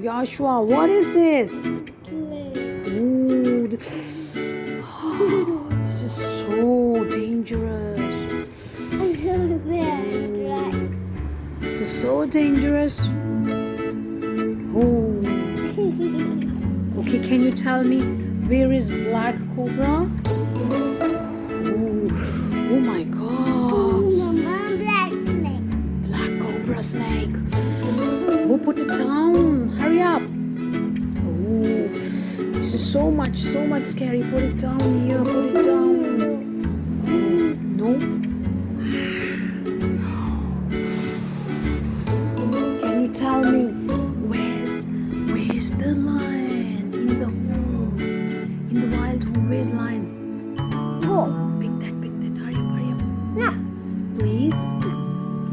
Joshua, what is this? Ooh, this is so dangerous. This is so dangerous. Oh. Okay, can you tell me where is black cobra? Oh my God. Black snake. Black cobra snake. Oh, put it down. Hurry up. Oh, this is so much scary. Put it down here. Put it down. No. Can you tell me where's the lion in the home? In the wild home, where's lion? Go. Pick that. Hurry up. No. Please.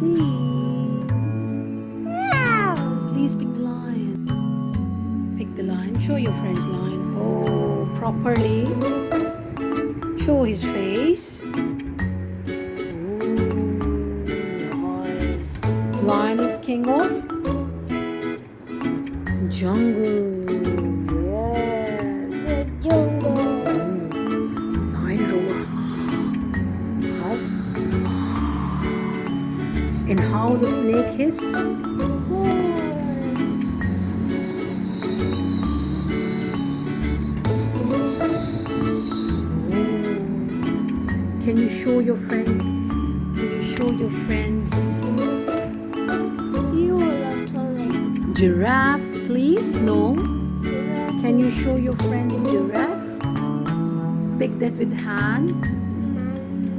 No. Please pick the lion. Pick the lion. Show your friend's lion. Oh, properly. Show his face. Lion. Lion is king of jungle. Yes. The jungle. Lion roar. How? And how the snake hiss? Can you show your friends? You are talking. Giraffe, please? No. Can you show your friends giraffe? Pick that with hand.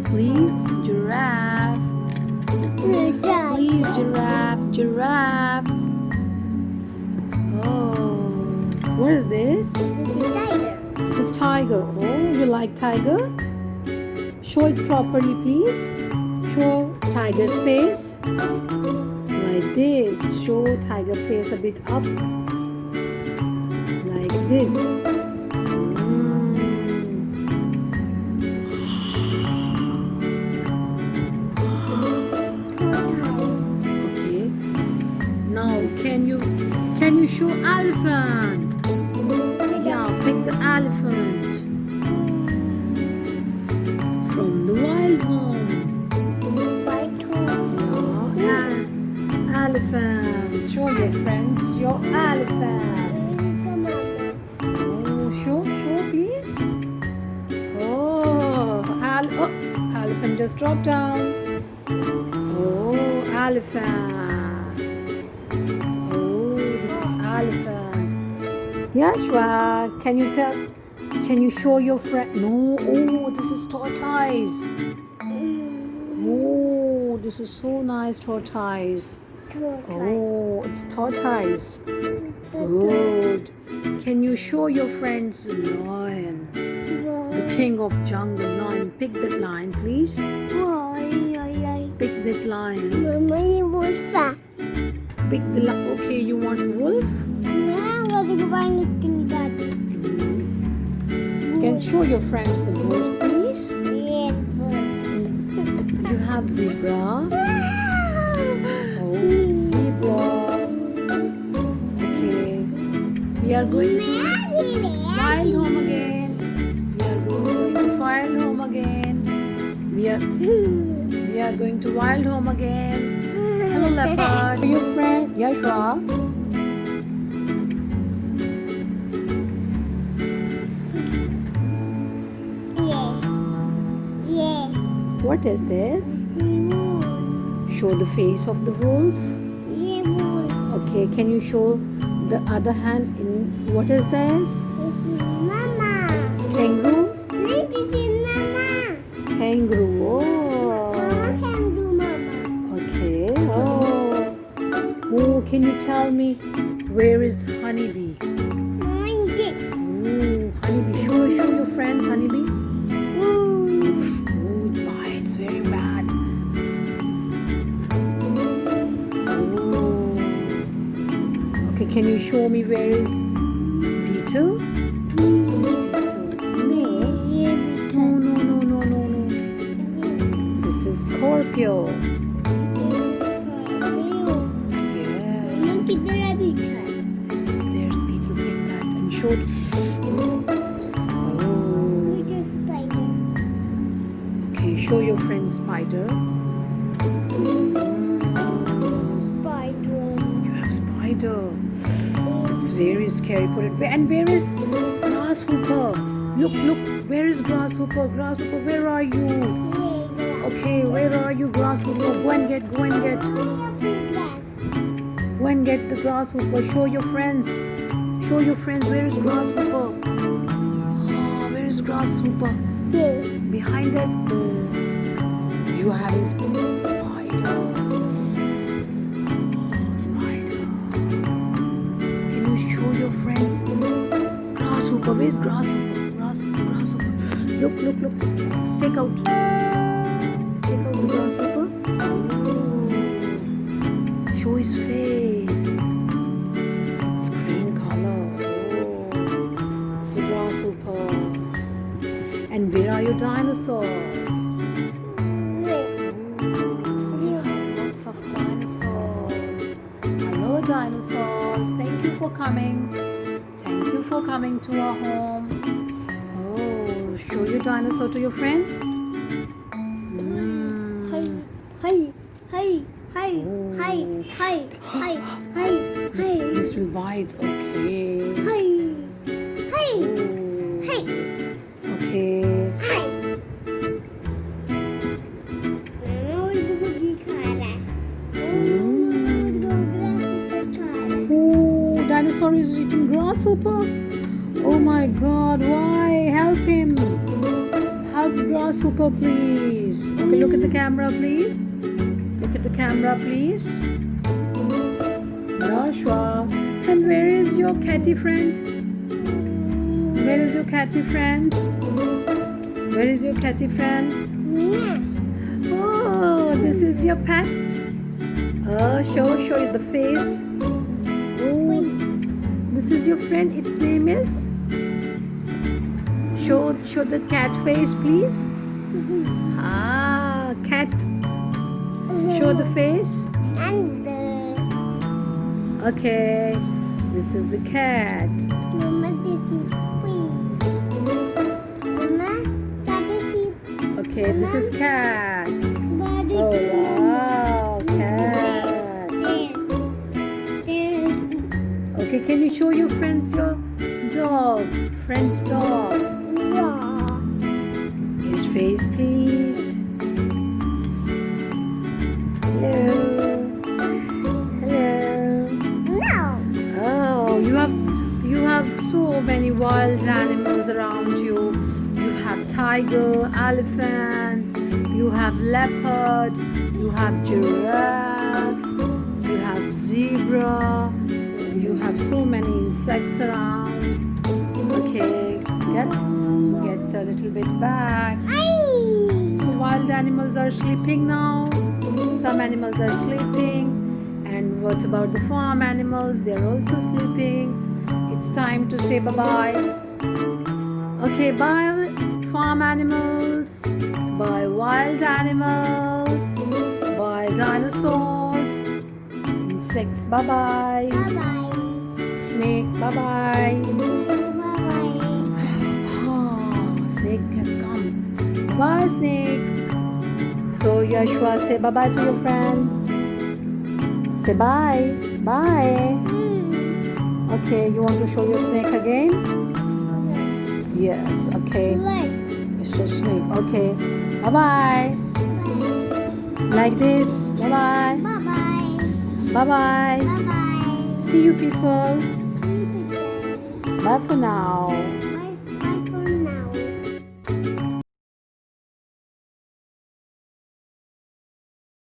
Please, giraffe. Please, giraffe. Oh, what is this? This is tiger. This is tiger. Oh, you like tiger? Show it properly, please. Show tiger's face. Like this. Show tiger face a bit up. Like this. Okay. Now, can you show elephant? Yeah, pick the elephant from the wild home. Yeah, elephant. Show your friends your elephant. Oh, show, please. Oh, elephant just dropped down. Oh, elephant. Oh, this is elephant. Yashua, can you show your friend? No, oh, this is tortoise. Oh, this is so nice, tortoise. Oh, it's tortoise. Good. Can you show your friends the lion? The king of jungle lion. Pick that lion, please. Pick that lion. Pick the lion. Okay, you want wolf? Can show your friends the wolf, please. You have zebra. Oh, zebra. Okay. We are going to wild home again. We are going to wild home again. Hello, leopard. Your friend, Yashua. What is this? Show the face of the wolf. Okay, can you show the other hand in what is this? Kangaroo? Kangaroo. Oh. Okay. Oh, can you tell me where is honeybee? Honeybee. Show your friends honeybee. It bites very bad. Okay, can you show me where is beetle? This is beetle. No. This is Scorpio. Yeah. This is Show your friend spider. Spider. You have spider. It's very scary. Put it. And where is grasshopper? Look, look. Where is grasshopper? Grasshopper, where are you? Okay, where are you, grasshopper? Go and get. Go and get the grasshopper. Show your friends. Show your friends. Where is grasshopper? Oh, where is grasshopper? Behind that. You have a spider. Spider. Can you show your friends? Grasshopper. Where is grasshopper? Grasshopper. Look. Take out the grasshopper. Show his face. It's green color. It's a grasshopper. And where are your dinosaurs? You have lots of dinosaurs. Hello, dinosaurs. Thank you for coming. Thank you for coming to our home. Oh, show your dinosaur to your friends. This will bite. Okay. Okay. Oh, dinosaur is eating grasshopper. Oh my God! Why? Help him! Help grasshopper, please. Okay, look at the camera, please. Look at the camera, please. Joshua. And where is your catty friend? Where is your catty friend? Where is your catty friend? Oh, this is your pet. Oh, show the face. Oh, this is your friend. Its name is. Show the cat face, please. Ah, cat. Show the face. And Okay, this is the cat. Mama, this is Mama, that is Okay, this is cat. Daddy. Oh wow, cat. Okay, can you show your friends your dog? Friend's dog. His face, please. Hello. You have so many wild animals around you. You have tiger, elephant, you have leopard, you have giraffe, you have zebra, you have so many insects around. Okay, get a little bit back. The wild animals are sleeping now. Some animals are sleeping. And what about the farm animals? They're also sleeping. It's time to say bye-bye. Okay, bye farm animals, bye wild animals, bye dinosaurs, insects, bye-bye, snake, bye-bye. Oh, snake has come. Bye, snake. So Joshua, say bye-bye to your friends. Say bye. Bye. Okay, you want to show your snake again? Yes, okay. Mr. Snake, okay. Bye-bye. Like this. Bye-bye. Bye-bye. See you people. Bye for now.